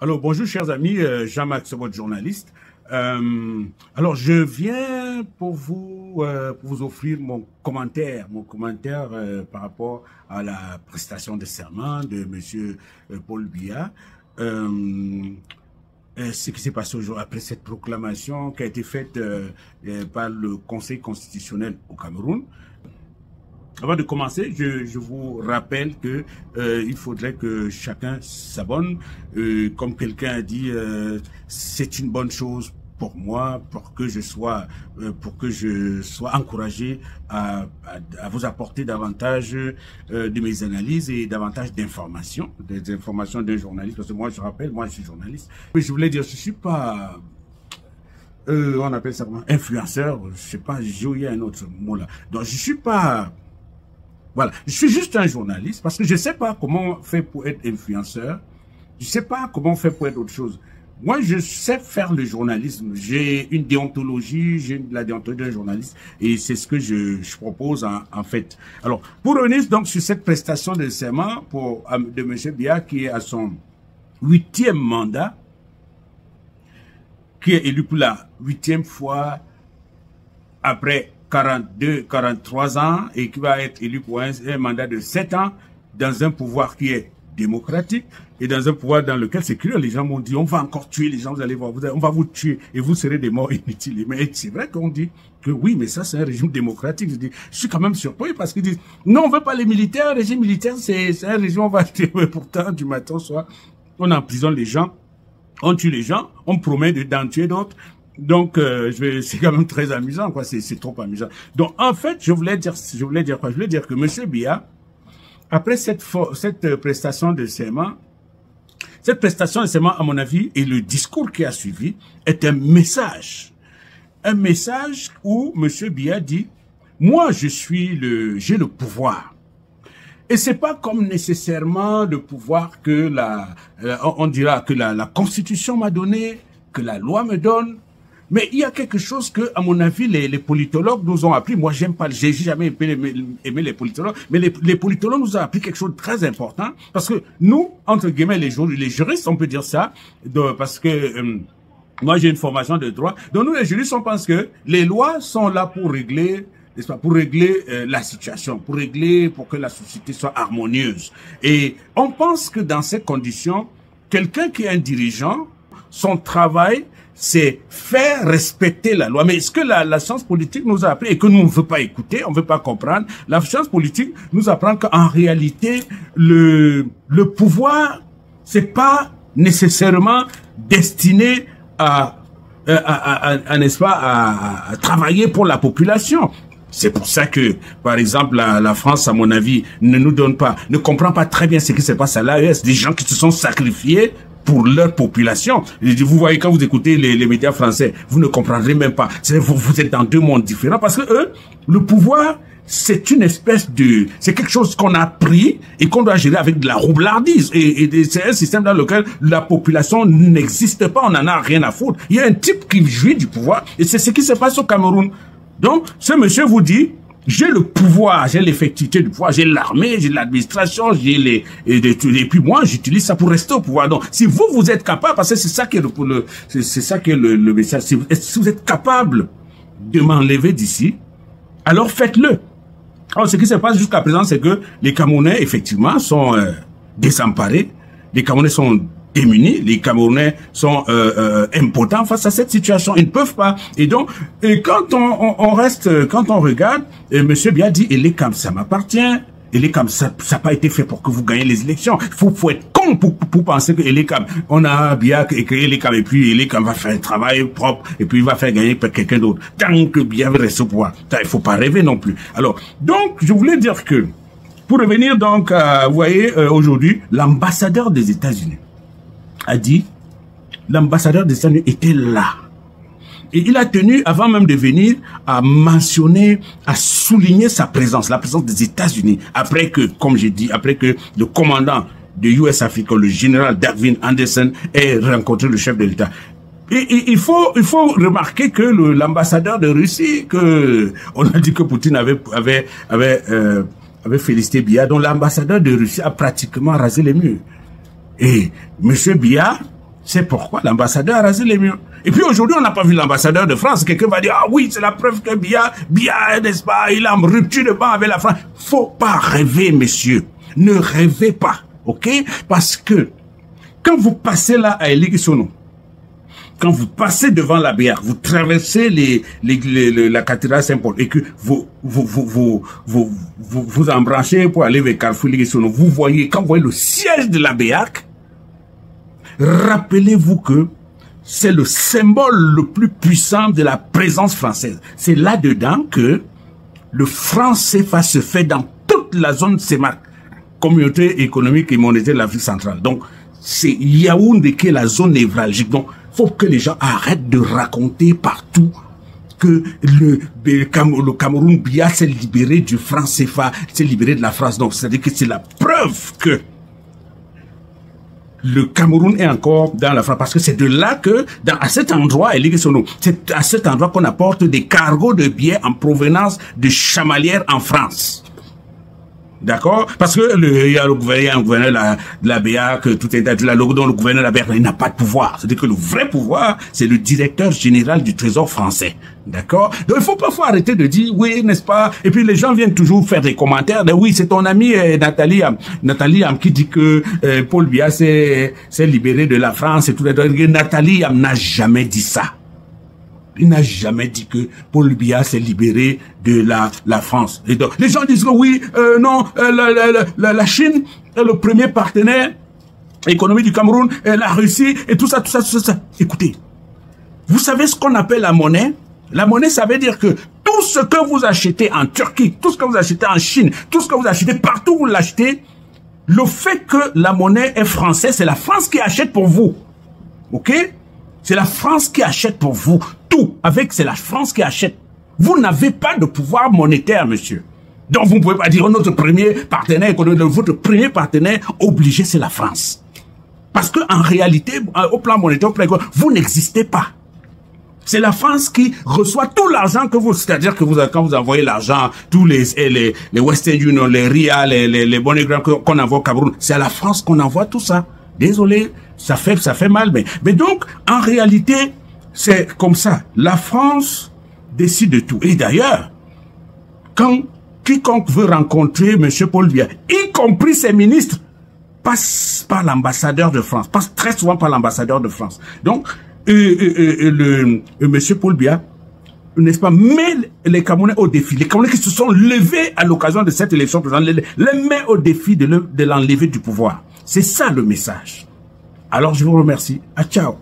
Alors, bonjour chers amis, Jean-Max, votre journaliste. Alors, je viens pour vous offrir mon commentaire par rapport à la prestation de serment de monsieur Paul Biya. Ce qui s'est passé aujourd'hui après cette proclamation qui a été faite par le Conseil constitutionnel au Cameroun. Avant de commencer, je vous rappelle que il faudrait que chacun s'abonne. Comme quelqu'un a dit, c'est une bonne chose pour moi, pour que je sois encouragé à vous apporter davantage de mes analyses et davantage d'informations, des informations d'un journaliste. Parce que moi, je rappelle, moi, je suis journaliste. Mais je voulais dire, je suis pas on appelle ça comment, influenceur. Je sais pas, j'ai oublié un autre mot là. Donc, je suis pas. Voilà, je suis juste un journaliste parce que je ne sais pas comment faire pour être influenceur. Je ne sais pas comment faire pour être autre chose. Moi, je sais faire le journalisme. J'ai une déontologie, j'ai la déontologie d'un journaliste et c'est ce que je propose en fait. Alors, pour revenir donc sur cette prestation de serment de M. Biya qui est à son 8e mandat, qui est élu pour la 8e fois après 43 ans et qui va être élu pour un mandat de 7 ans dans un pouvoir qui est démocratique et dans un pouvoir dans lequel c'est curieux. Les gens m'ont dit, on va encore tuer les gens, vous allez voir, on va vous tuer et vous serez des morts inutiles. Mais c'est vrai qu'on dit que oui, mais ça c'est un régime démocratique. Je suis quand même surpris parce qu'ils disent, non, on veut pas les militaires, un régime militaire c'est un régime, on va tuer. Mais pourtant, du matin au soir, on emprisonne les gens, on tue les gens, on promet d'en tuer d'autres. Donc, c'est quand même très amusant, quoi. C'est trop amusant. Donc, en fait, je voulais dire quoi? Je voulais dire que M. Biya, après cette prestation de serment, à mon avis, et le discours qui a suivi, est un message. Un message où M. Biya dit, moi, j'ai le pouvoir. Et c'est pas comme nécessairement le pouvoir que on dira que la Constitution m'a donné, que la loi me donne. Mais il y a quelque chose que, à mon avis, les politologues nous ont appris. Moi, j'ai jamais aimé les politologues, mais les politologues nous ont appris quelque chose de très important. Parce que nous, entre guillemets, les juristes, on peut dire ça, parce que moi, j'ai une formation de droit. Donc, nous, les juristes, on pense que les lois sont là pour régler, n'est-ce pas, pour régler la situation, pour que la société soit harmonieuse. Et on pense que dans ces conditions, quelqu'un qui est un dirigeant, son travail, c'est faire respecter la loi. Mais ce que la science politique nous a appris et que nous ne veut pas écouter, on ne veut pas comprendre, la science politique nous apprend qu'en réalité, le pouvoir, c'est pas nécessairement destiné n'est-ce pas, à travailler pour la population. C'est pour ça que, par exemple, la France, à mon avis, ne comprend pas très bien ce qui se passe à l'AES. Des gens qui se sont sacrifiés pour leur population. Vous voyez, quand vous écoutez les médias français, vous ne comprendrez même pas. Vous êtes dans deux mondes différents parce que eux, le pouvoir, c'est une espèce c'est quelque chose qu'on a pris et qu'on doit gérer avec de la roublardise. Et c'est un système dans lequel la population n'existe pas, on n'en a rien à foutre. Il y a un type qui jouit du pouvoir et c'est ce qui se passe au Cameroun. Donc, ce monsieur vous dit, j'ai le pouvoir, j'ai l'effectivité du pouvoir, j'ai l'armée, j'ai l'administration, et puis moi, j'utilise ça pour rester au pouvoir. Donc, si vous êtes capable, parce que c'est ça qui est le message, si vous êtes capable de m'enlever d'ici, alors faites-le. Alors, ce qui se passe jusqu'à présent, c'est que les Camerounais, effectivement, sont désemparés, les Camerounais sont démunis, les Camerounais sont impotents face à cette situation, ils ne peuvent pas. Et donc, quand on regarde, Monsieur Biya dit, Elekam, ça m'appartient. Elekam, ça n'a pas été fait pour que vous gagnez les élections. Faut être con pour penser que Elekam, on a Biya créé Elekam et puis Elekam va faire un travail propre et puis il va faire gagner quelqu'un d'autre. Tant que Biya reste au pouvoir, il faut pas rêver non plus. Alors, donc, je voulais dire que, pour revenir donc, vous voyez, aujourd'hui, l'ambassadeur des États-Unis a dit, l'ambassadeur des États-Unis était là. Et il a tenu, avant même de venir, à mentionner, à souligner sa présence, la présence des États-Unis, après que, comme j'ai dit, après que le commandant de US Africa, le général Darwin Anderson, ait rencontré le chef de l'État. Et il faut remarquer que l'ambassadeur de Russie, on a dit que Poutine avait félicité Biya, donc l'ambassadeur de Russie a pratiquement rasé les murs. Et M. Biya C'est pourquoi l'ambassadeur a rasé les murs. Et puis aujourd'hui, on n'a pas vu l'ambassadeur de France. Quelqu'un va dire, ah oui, c'est la preuve que Biya, n'est-ce pas, il a une rupture de banc avec la France. Faut pas rêver, messieurs. Ne rêvez pas, ok? Parce que, quand vous passez là à Eligui-Sono, quand vous passez devant la bière, vous traversez la cathédrale Saint-Paul et que vous embranchez pour aller vers Carrefour Eligui-Sono, vous voyez, quand vous voyez le siège de la BEAC, rappelez-vous que c'est le symbole le plus puissant de la présence française. C'est là-dedans que le franc CFA se fait dans toute la zone CEMAC, Communauté économique et monétaire de l'Afrique centrale. Donc, c'est Yaoundé qui est la zone névralgique. Donc, faut que les gens arrêtent de raconter partout que le Cameroun Biya s'est libéré du franc CFA, s'est libéré de la France. Donc, c'est-à-dire que c'est la preuve que le Cameroun est encore dans la France. Parce que c'est de là que, à cet endroit, c'est à cet endroit qu'on apporte des cargos de billets en provenance de Chamalières en France. D'accord? Parce que il y a un gouverneur de la BEAC, tout est là, dont le gouverneur de la BEAC, il n'a pas de pouvoir. C'est-à-dire que le vrai pouvoir, c'est le directeur général du Trésor français. D'accord? Donc il faut parfois arrêter de dire, oui, n'est-ce pas? Et puis les gens viennent toujours faire des commentaires de, oui, c'est ton ami Nathalie qui dit que Paul Biya s'est libéré de la France et tout. Nathalie n'a jamais dit ça. Il n'a jamais dit que Paul Biya s'est libéré de la France. Et donc, les gens disent que oui, non, la Chine est le premier partenaire économique du Cameroun, la Russie, et tout ça. Écoutez, vous savez ce qu'on appelle la monnaie? La monnaie, ça veut dire que tout ce que vous achetez en Turquie, tout ce que vous achetez en Chine, tout ce que vous achetez partout où vous l'achetez, le fait que la monnaie est française, c'est la France qui achète pour vous. OK? C'est la France qui achète pour vous. Tout, c'est la France qui achète. Vous n'avez pas de pouvoir monétaire, monsieur. Donc, vous ne pouvez pas dire notre premier partenaire économique, votre premier partenaire obligé, c'est la France. Parce que en réalité, au plan monétaire, vous n'existez pas. C'est la France qui reçoit tout l'argent que vous, c'est-à-dire que quand vous envoyez l'argent, tous les Western Union, les RIA, les bonnets qu'on envoie au Cameroun, c'est à la France qu'on envoie tout ça. Désolé, ça fait mal, mais donc, en réalité, c'est comme ça. La décide de tout. Et d'ailleurs, quand quiconque veut rencontrer M. Paul Biya, y compris ses ministres, passe par l'ambassadeur de France, passe très souvent par l'ambassadeur de France. Donc, M. Paul Biya, n'est-ce pas, met les Camerounais au défi. Les Camerounais qui se sont levés à l'occasion de cette élection présidentielle, les met au défi de l'enlever du pouvoir. C'est ça le message. Alors, je vous remercie. À ciao.